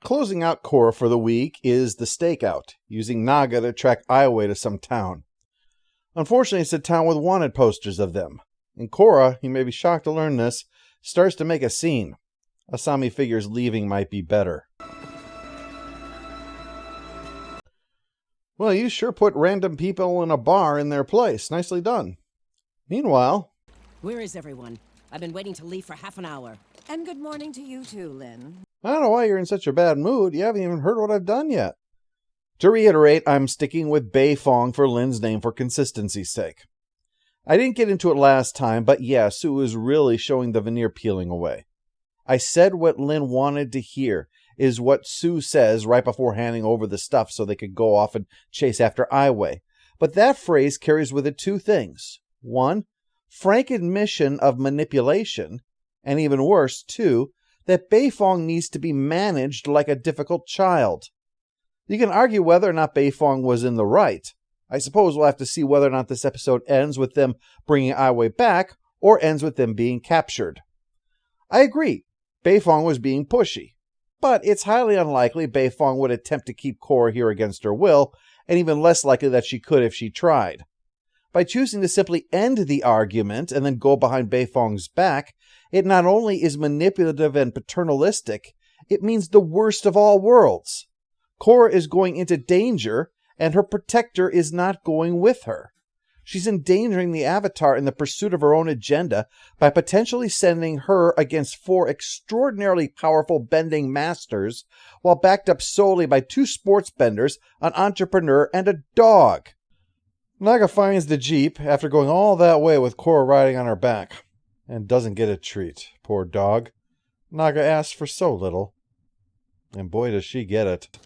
Closing out Korra for the week is the Stakeout, using Naga to track Aiwei to some town. Unfortunately, it's a town with wanted posters of them. And Korra, you may be shocked to learn this, starts to make a scene. Asami figures leaving might be better. Well, you sure put random people in a bar in their place. Nicely done. Meanwhile... Where is everyone? I've been waiting to leave for half an hour. And good morning to you too, Lin. I don't know why you're in such a bad mood. You haven't even heard what I've done yet. To reiterate, I'm sticking with Bei Fong for Lin's name for consistency's sake. I didn't get into it last time, but yeah, Sue is really showing the veneer peeling away. I said what Lin wanted to hear is what Sue says right before handing over the stuff so they could go off and chase after Aiwei. But that phrase carries with it two things. One, frank admission of manipulation, and even worse, two, that Bei Fong needs to be managed like a difficult child. You can argue whether or not Bei Fong was in the right. I suppose we'll have to see whether or not this episode ends with them bringing Aiwei back, or ends with them being captured. I agree, Bei Fong was being pushy. But it's highly unlikely Bei Fong would attempt to keep Korra here against her will, and even less likely that she could if she tried. By choosing to simply end the argument and then go behind Bei Fong's back, it not only is manipulative and paternalistic, it means the worst of all worlds. Korra is going into danger, and her protector is not going with her. She's endangering the Avatar in the pursuit of her own agenda by potentially sending her against 4 extraordinarily powerful bending masters, while backed up solely by 2 sports benders, an entrepreneur, and a dog. Naga finds the Jeep after going all that way with Korra riding on her back, and doesn't get a treat. Poor dog. Naga asks for so little. And boy does she get it.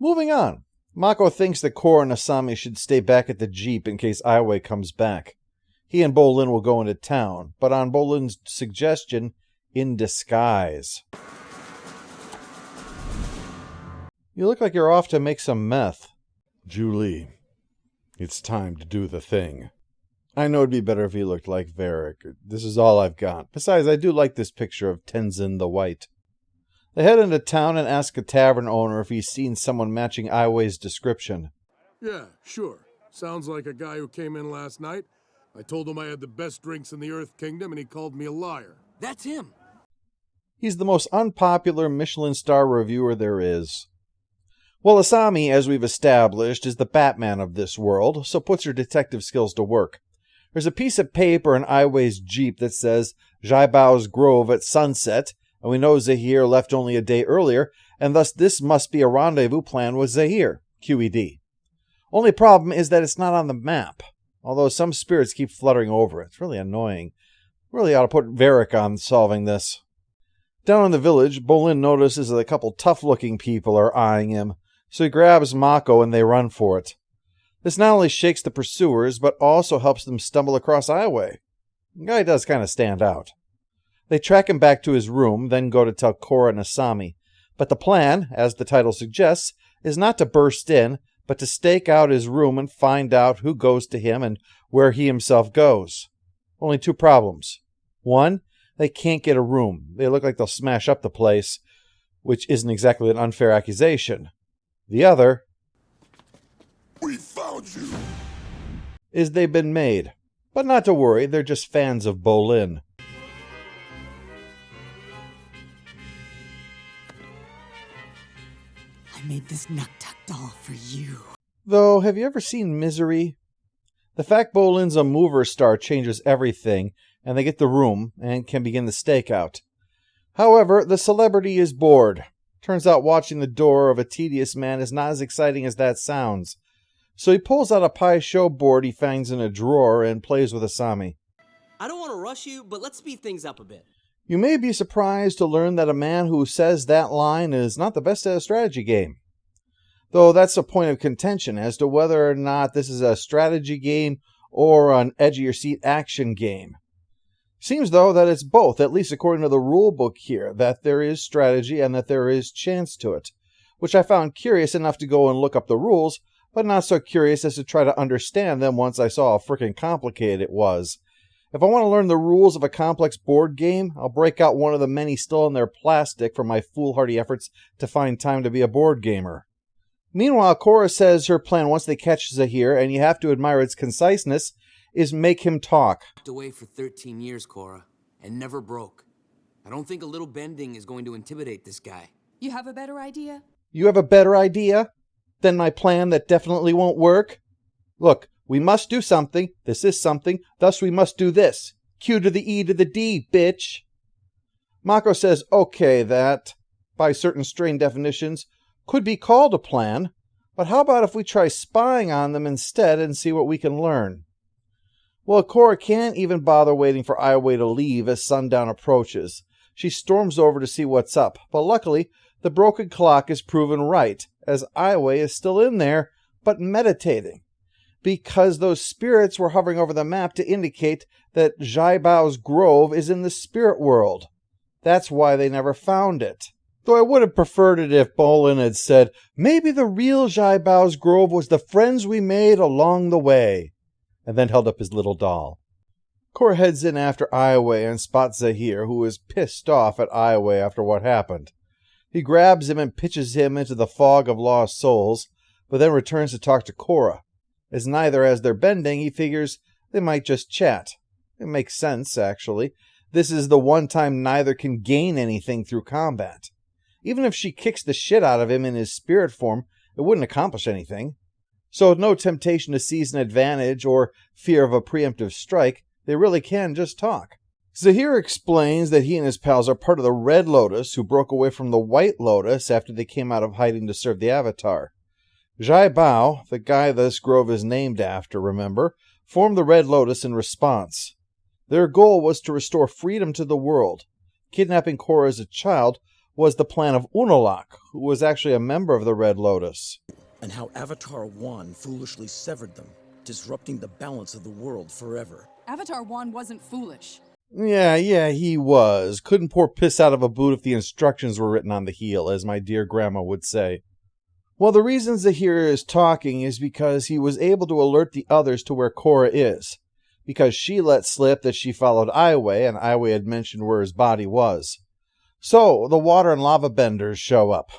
Moving on. Mako thinks that Korra and Asami should stay back at the Jeep in case Aiwei comes back. He and Bolin will go into town, but on Bolin's suggestion, in disguise. You look like you're off to make some meth. Julie, it's time to do the thing. I know it'd be better if he looked like Varric. This is all I've got. Besides, I do like this picture of Tenzin the White. They head into town and ask a tavern owner if he's seen someone matching Aiwei's description. Yeah, sure. Sounds like a guy who came in last night. I told him I had the best drinks in the Earth Kingdom, and he called me a liar. That's him. He's the most unpopular Michelin star reviewer there is. Well, Asami, as we've established, is the Batman of this world, so puts her detective skills to work. There's a piece of paper in Aiwei's Jeep that says Jaibao's Grove at sunset, and we know Zahir left only a day earlier, and thus this must be a rendezvous plan with Zahir, QED. Only problem is that it's not on the map, although some spirits keep fluttering over it. It's really annoying. Really ought to put Varric on solving this. Down in the village, Bolin notices that a couple tough-looking people are eyeing him, so he grabs Mako and they run for it. This not only shakes the pursuers, but also helps them stumble across Aiwei. The guy does kind of stand out. They track him back to his room, then go to tell Korra and Asami. But the plan, as the title suggests, is not to burst in, but to stake out his room and find out who goes to him and where he himself goes. Only 2 problems. 1, they can't get a room. They look like they'll smash up the place, which isn't exactly an unfair accusation. The other, We found you! is they've been made. But not to worry, they're just fans of Bolin. I made this Nuktuk doll for you. Though, have you ever seen Misery? The fact Bolin's a mover star changes everything, and they get the room, and can begin the stakeout. However, the celebrity is bored. Turns out watching the door of a tedious man is not as exciting as that sounds. So he pulls out a pie show board he finds in a drawer and plays with Asami. I don't want to rush you, but let's speed things up a bit. You may be surprised to learn that a man who says that line is not the best at a strategy game. Though that's a point of contention as to whether or not this is a strategy game or an edge-of-your-seat action game. Seems, though, that it's both, at least according to the rule book here, that there is strategy and that there is chance to it, which I found curious enough to go and look up the rules, but not so curious as to try to understand them once I saw how frickin' complicated it was. If I want to learn the rules of a complex board game, I'll break out one of the many still in their plastic for my foolhardy efforts to find time to be a board gamer. Meanwhile, Korra says her plan once they catch Zahir, and you have to admire its conciseness, is make him talk. Locked away for 13 years, Korra, and never broke. I don't think a little bending is going to intimidate this guy. You have a better idea? You have a better idea than my plan that definitely won't work? Look, we must do something. This is something. Thus we must do this. Q to the E to the D, bitch. Mako says, okay, that, by certain strained definitions, could be called a plan, but how about if we try spying on them instead and see what we can learn? Well, Korra can't even bother waiting for Aiwei to leave as sundown approaches. She storms over to see what's up, but luckily, the broken clock is proven right, as Aiwei is still in there, but meditating, because those spirits were hovering over the map to indicate that Zhai Bao's grove is in the spirit world. That's why they never found it. Though I would have preferred it if Bolin had said, maybe the real Zhai Bao's grove was the friends we made along the way, and then held up his little doll. Korra heads in after Aiwei and spots Zahir, who is pissed off at Aiwei after what happened. He grabs him and pitches him into the fog of lost souls, but then returns to talk to Korra. As neither has their bending, he figures they might just chat. It makes sense, actually. This is the one time neither can gain anything through combat. Even if she kicks the shit out of him in his spirit form, it wouldn't accomplish anything. So with no temptation to seize an advantage or fear of a preemptive strike, they really can just talk. Zahir explains that he and his pals are part of the Red Lotus who broke away from the White Lotus after they came out of hiding to serve the Avatar. Zhai Bao, the guy this grove is named after, remember, formed the Red Lotus in response. Their goal was to restore freedom to the world. Kidnapping Korra as a child was the plan of Unalaq, who was actually a member of the Red Lotus. And how Avatar 1 foolishly severed them, disrupting the balance of the world forever. Avatar 1 wasn't foolish. Yeah, he was. Couldn't pour piss out of a boot if the instructions were written on the heel, as my dear grandma would say. Well, the reason Zahir is talking is because he was able to alert the others to where Korra is, because she let slip that she followed Aiwei, and Aiwei had mentioned where his body was. So, the water and lava benders show up.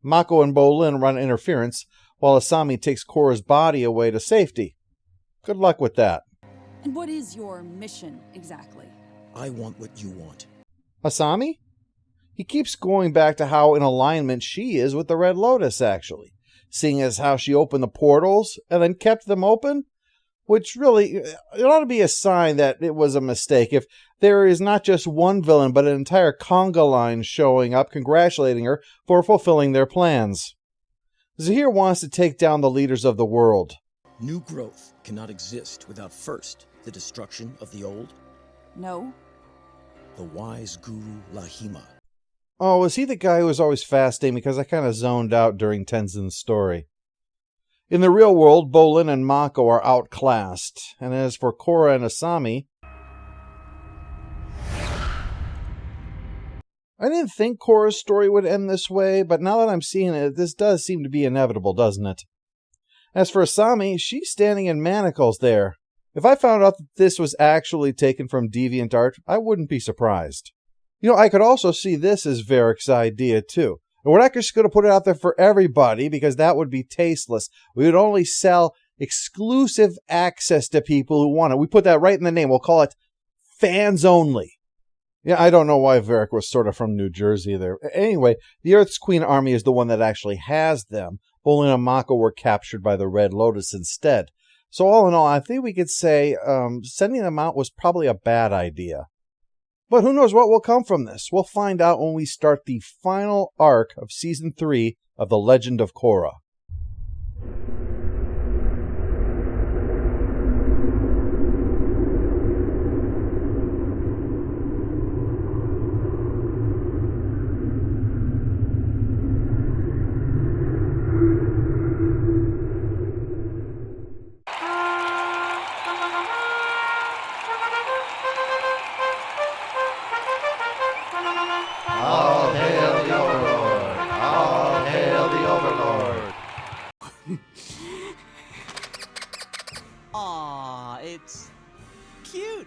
Mako and Bolin run interference, while Asami takes Korra's body away to safety. Good luck with that. And what is your mission, exactly? I want what you want. Asami? He keeps going back to how in alignment she is with the Red Lotus, actually, seeing as how she opened the portals and then kept them open, which really, it ought to be a sign that it was a mistake if there is not just one villain but an entire conga line showing up congratulating her for fulfilling their plans. Zahir wants to take down the leaders of the world. New growth cannot exist without first the destruction of the old. No. The wise guru Lahima. Oh, is he the guy who was always fasting? Because I kind of zoned out during Tenzin's story. In the real world, Bolin and Mako are outclassed, and as for Korra and Asami, I didn't think Korra's story would end this way, but now that I'm seeing it, this does seem to be inevitable, doesn't it? As for Asami, she's standing in manacles there. If I found out that this was actually taken from DeviantArt, I wouldn't be surprised. You know, I could also see this as Varric's idea, too. And we're not just going to put it out there for everybody, because that would be tasteless. We would only sell exclusive access to people who want it. We put that right in the name. We'll call it fans only. Yeah, I don't know why Varric was sort of from New Jersey there. Anyway, the Earth's Queen Army is the one that actually has them. Bolin and Mako were captured by the Red Lotus instead. So all in all, I think we could say sending them out was probably a bad idea. But who knows what will come from this? We'll find out when we start the final arc of Season 3 of The Legend of Korra. All hail the Overlord! All hail the Overlord! Aw, it's cute.